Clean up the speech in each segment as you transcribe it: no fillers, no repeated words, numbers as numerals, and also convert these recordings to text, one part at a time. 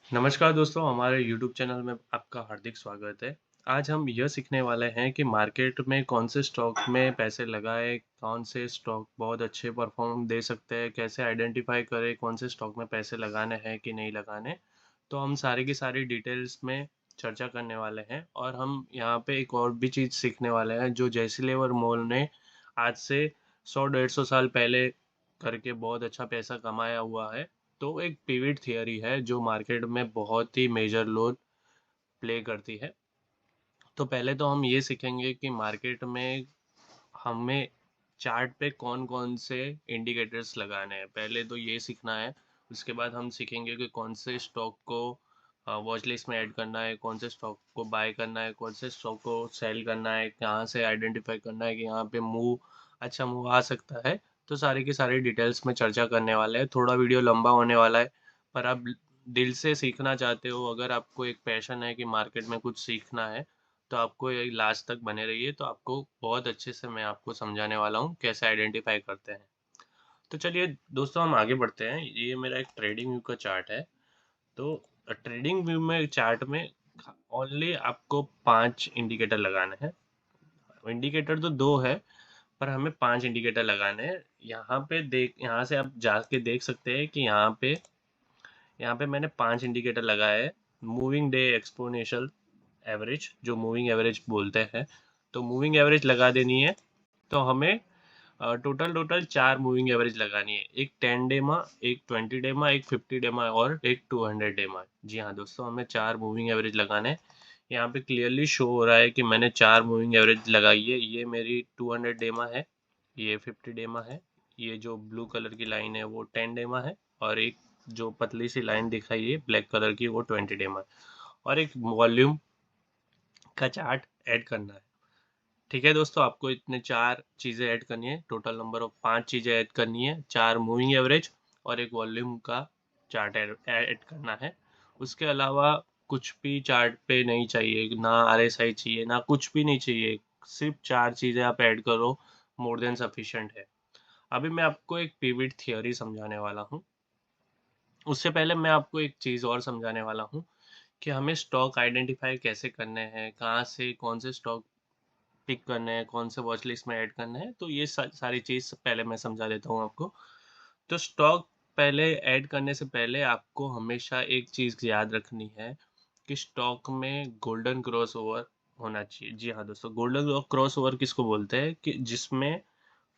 नमस्कार दोस्तों, हमारे यूट्यूब चैनल में आपका हार्दिक स्वागत है। आज हम यह सीखने वाले हैं कि मार्केट में कौन से स्टॉक में पैसे लगाएँ, कौन से स्टॉक बहुत अच्छे परफ़ॉर्म दे सकते हैं, कैसे आइडेंटिफ़ाई करें कौन से स्टॉक में पैसे लगाने हैं कि नहीं लगाने। तो हम सारी की सारी डिटेल्स में चर्चा करने वाले हैं और हम यहाँ पे एक और भी चीज़ सीखने वाले हैं जो जेसी लिवर मॉल ने आज से 100 डेढ़ 100 साल पहले करके बहुत अच्छा पैसा कमाया हुआ है। तो एक पिवट थियरी है जो मार्केट में बहुत ही मेजर रोल प्ले करती है। तो पहले तो हम ये सीखेंगे कि मार्केट में हमें चार्ट पे कौन-कौन से इंडिकेटर्स लगाने हैं। पहले तो ये सीखना है, उसके बाद हम सीखेंगे कि कौन से स्टॉक को वॉच लिस्ट में ऐड करना है, कौन से स्टॉक को बाय करना है, कौन से स्टॉक को सेल करना है, कहाँ से आइडेंटिफाई करना है कि यहाँ पे अच्छा मूव आ सकता है। तो सारी की सारी डिटेल्स में चर्चा करने वाले हैं। थोड़ा वीडियो लंबा होने वाला है, पर आप दिल से सीखना चाहते हो, अगर आपको एक पैशन है कि मार्केट में कुछ सीखना है, तो आपको ये लास्ट तक बने रहिए, तो आपको बहुत अच्छे से मैं आपको समझाने वाला हूँ कैसे आइडेंटिफाई करते हैं। तो चलिए दोस्तों हम आगे बढ़ते हैं। ये मेरा एक ट्रेडिंग व्यू का चार्ट है। तो ट्रेडिंग व्यू में चार्ट में ओनली आपको 5 इंडिकेटर लगाने हैं। इंडिकेटर तो 2 है, पर हमें 5 इंडिकेटर लगाने हैं। यहाँ से आप जाके देख सकते हैं कि यहाँ पे मैंने 5 इंडिकेटर लगाए हैं। मूविंग डे एक्सपोनेंशियल एवरेज, जो मूविंग एवरेज बोलते हैं, तो मूविंग एवरेज लगा देनी है। तो हमें टोटल टोटल 4 मूविंग एवरेज लगानी है। एक 10 डेमा, एक 20 डेमा, एक 50 डेमा और एक 200 डेमा। जी हाँ दोस्तों, हमें 4 मूविंग एवरेज लगाने हैं। यहाँ पे क्लियरली शो हो रहा है कि मैंने 4 मूविंग एवरेज लगाई है। ये मेरी 200 डेमा है, ये 50 डेमा है, ये जो ब्लू कलर की लाइन है वो 10 डेमा है, और एक जो पतली सी लाइन दिखाई है ब्लैक कलर की वो 20 डेमा है, और एक वॉल्यूम का चार्ट ऐड करना है। ठीक है दोस्तों, आपको इतने 4 चीज़ें ऐड करनी है। टोटल नंबर ऑफ 5 चीज़ें ऐड करनी है, 4 मूविंग एवरेज और एक वॉल्यूम का चार्ट ऐड करना है। उसके अलावा कुछ भी चार्ट पे नहीं चाहिए, ना आरएसआई चाहिए, ना कुछ भी नहीं चाहिए। सिर्फ 4 चीज़ें आप ऐड करो, मोर देन सफिशिएंट है। अभी मैं आपको एक पिवट थियरी समझाने वाला हूँ। उससे पहले मैं आपको एक चीज़ और समझाने वाला हूँ कि हमें स्टॉक आइडेंटिफाई कैसे करने हैं, कहाँ से कौन से स्टॉक पिक करने हैं, कौन से वॉच लिस्ट में ऐड करना है। तो ये सारी चीज़ पहले मैं समझा देता हूँ आपको। तो स्टॉक पहले ऐड करने से पहले आपको हमेशा एक चीज़ याद रखनी है कि स्टॉक में गोल्डन क्रॉसओवर होना चाहिए। जी हाँ दोस्तों, गोल्डन क्रॉसओवर किसको बोलते हैं कि जिसमें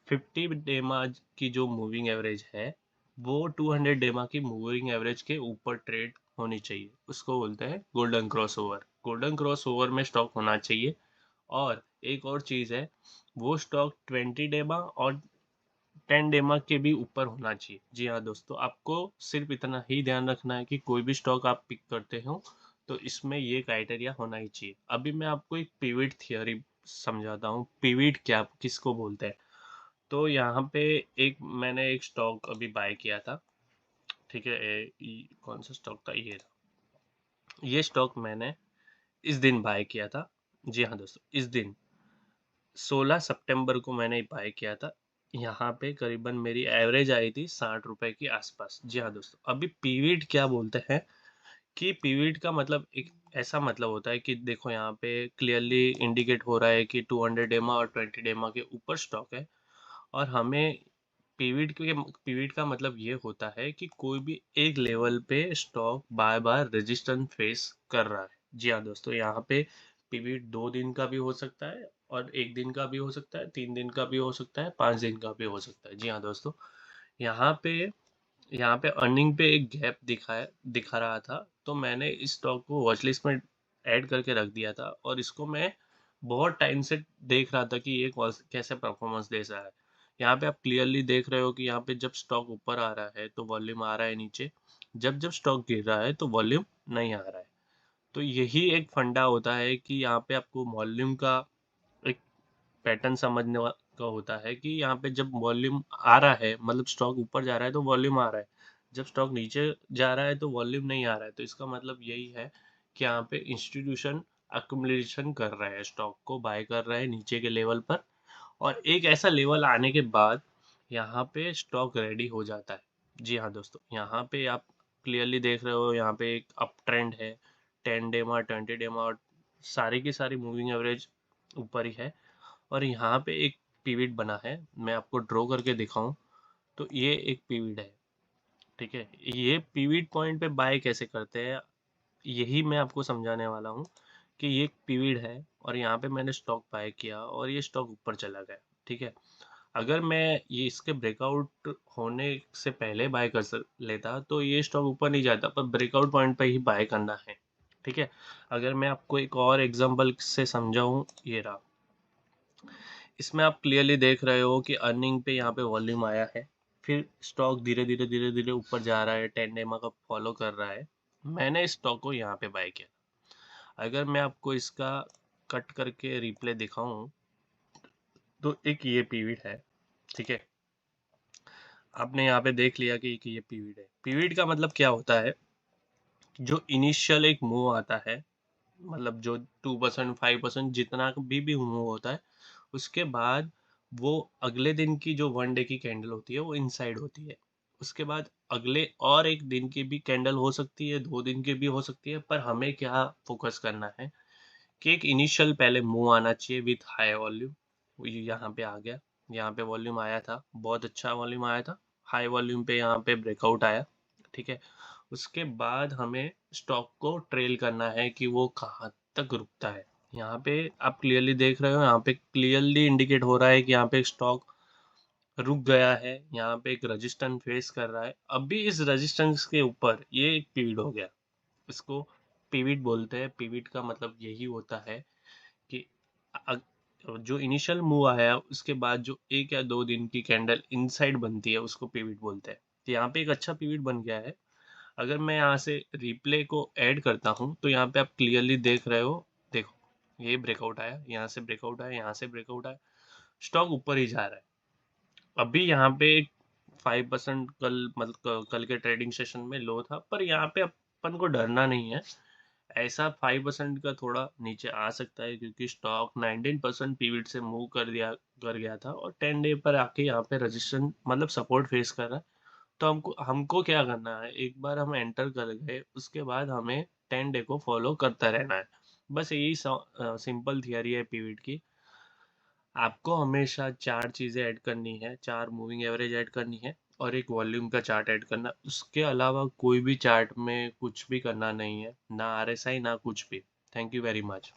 50 डेमा की जो मूविंग एवरेज है वो 200 डेमा की मूविंग एवरेज के ऊपर ट्रेड होनी चाहिए, उसको बोलते हैं गोल्डन क्रॉसओवर। गोल्डन क्रॉसओवर में स्टॉक होना चाहिए। और एक और चीज़ है, वो स्टॉक 20 डेमा और 10 डेमा के भी ऊपर होना चाहिए। जी हाँ दोस्तों, आपको सिर्फ इतना ही ध्यान रखना है कि कोई भी स्टॉक आप पिक करते हो तो इसमें ये क्राइटेरिया होना ही चाहिए। अभी मैं आपको एक पिवट थियरी समझाता हूँ। पिवट क्या किसको बोलते हैं। तो यहाँ पे मैंने एक स्टॉक अभी बाय किया था। ठीक है, कौन सा स्टॉक था, ये था। ये स्टॉक मैंने इस दिन बाय किया था। जी हाँ दोस्तों, इस दिन 16 सितंबर को मैंने बाय किया था। यहाँ पे करीबन मेरी एवरेज आई थी 60 रुपए के आसपास। जी हाँ दोस्तों, अभी पीवीट क्या बोलते हैं कि पीवीट का मतलब एक ऐसा मतलब होता है कि देखो यहाँ पे क्लियरली इंडिकेट हो रहा है कि 200 डेमा और 20 डेमा के ऊपर स्टॉक है। और हमें पीवीट का मतलब ये होता है कि कोई भी एक लेवल पे स्टॉक बार बार रेजिस्टेंस फेस कर रहा है। जी हाँ दोस्तों, यहाँ पे पीवीट 2 दिन का भी हो सकता है, और 1 दिन का भी हो सकता है, 3 दिन का भी हो सकता है, 5 दिन का भी हो सकता है। जी हाँ दोस्तों, यहाँ पे यहाँ पे अर्निंग पे एक गैप दिखा रहा था, तो मैंने इस स्टॉक को वॉच लिस्ट में ऐड करके रख दिया था, और इसको मैं बहुत टाइम से देख रहा था कि ये कैसे परफॉर्मेंस दे रहा है। यहाँ पे आप क्लियरली देख रहे हो कि यहाँ पे जब स्टॉक ऊपर आ रहा है तो वॉल्यूम आ रहा है नीचे, जब जब स्टॉक गिर रहा है तो वॉल्यूम नहीं आ रहा है। तो यही एक फंडा होता है कि यहाँ पे आपको वॉल्यूम का एक पैटर्न समझने का होता है कि यहाँ पे जब वॉल्यूम आ रहा है, मतलब स्टॉक ऊपर जा रहा है तो वॉल्यूम आ रहा है, जब स्टॉक नीचे जा रहा है तो वॉल्यूम नहीं आ रहा है। तो इसका मतलब यही है कि यहाँ पे इंस्टीट्यूशन अक्युमुलेशन कर रहा है, स्टॉक को बाय कर रहा है नीचे के लेवल पर, और एक ऐसा लेवल आने के बाद यहाँ पे स्टॉक रेडी हो जाता है। जी हाँ दोस्तों, यहाँ पे आप क्लियरली देख रहे हो यहाँ पे एक अप ट्रेंड है, 10 डे मा 20 डे मा सारी की सारी मूविंग एवरेज ऊपर ही है। और यहाँ पे एक पिवट बना है, मैं आपको ड्रॉ करके दिखाऊं तो ये एक पिवट है। ठीक है, ये पिवट पॉइंट पे बाय कैसे करते हैं यही मैं आपको समझाने वाला हूँ कि ये एक पिवट है और यहाँ पे मैंने स्टॉक बाय किया और ये स्टॉक ऊपर चला गया। ठीक है, अगर मैं ये इसके ब्रेकआउट होने से पहले बाय कर लेता तो ये स्टॉक ऊपर नहीं जाता, पर ब्रेकआउट पॉइंट पे ही बाय करना है। ठीक है, अगर मैं आपको एक और एग्जांपल से समझाऊं, ये रहा। इसमें आप क्लियरली देख रहे हो कि अर्निंग पे यहाँ पे वॉल्यूम आया है, फिर स्टॉक धीरे धीरे धीरे धीरे ऊपर जा रहा है, 10 डेमा का फॉलो कर रहा है। मैंने इस स्टॉक को यहाँ पे बाय किया। अगर मैं आपको इसका कट करके रिप्ले दिखाऊं तो एक ये पीवीट है। ठीक है, आपने यहाँ पे देख लिया कि ये पीवीट है। पीवीट का मतलब क्या होता है, जो इनिशियल एक मूव आता है, मतलब जो 2% 5% जितना भी मूव होता है, उसके बाद वो अगले दिन की जो 1 डे की कैंडल होती है वो इनसाइड होती है। उसके बाद अगले और एक दिन की भी कैंडल हो सकती है, 2 दिन की भी हो सकती है, पर हमें क्या फोकस करना है कि एक इनिशियल पहले मूव आना चाहिए विथ हाई वॉल्यूम। ये यहाँ पे आ गया, यहाँ पे वॉल्यूम आया था, बहुत अच्छा वॉल्यूम आया था, हाई वॉल्यूम पे यहाँ पे ब्रेकआउट आया। ठीक है, उसके बाद हमें स्टॉक को ट्रेल करना है कि वो कहाँ तक रुकता है। यहाँ पे आप क्लियरली देख रहे हो, यहाँ पे क्लियरली इंडिकेट हो रहा है कि यहाँ पे स्टॉक रुक गया है, यहाँ पे एक रेजिस्टेंस फेस कर रहा है। अभी इस रेजिस्टेंस के ऊपर ये एक पीवट हो गया, इसको पिवट बोलते हैं। पिवट का मतलब यही होता है कि जो इनिशियल मूव आया उसके बाद जो 1 या 2 दिन की कैंडल इनसाइड बनती है उसको पिवट बोलते हैं। तो यहाँ पे एक अच्छा पिवट बन गया है। अगर मैं यहाँ से रिप्ले को ऐड करता हूँ तो यहाँ पे आप क्लियरली देख रहे हो, देखो ये ब्रेकआउट आया, यहाँ से ब्रेकआउट आया, यहाँ से ब्रेकआउट आया, स्टॉक ऊपर ही जा रहा है। अभी यहाँ पे 5% कल, मतलब कल के ट्रेडिंग सेशन में लो था, पर यहाँ पे अपन को डरना नहीं है। ऐसा 5% का थोड़ा नीचे आ सकता है क्योंकि स्टॉक 19% पीवीट से मूव कर गया था और 10 डे पर आके यहाँ पे रजिस्ट्रेशन मतलब सपोर्ट फेस कर रहा है। तो हमको हमको क्या करना है, एक बार हम एंटर कर गए उसके बाद हमें 10 डे को फॉलो करता रहना है। बस यही सिंपल थियरी है पीवीट की। आपको हमेशा 4 चीजें ऐड करनी है, 4 मूविंग एवरेज ऐड करनी है और एक वॉल्यूम का चार्ट ऐड करना। उसके अलावा कोई भी चार्ट में कुछ भी करना नहीं है, ना आरएसआई ना कुछ भी। Thank you very much.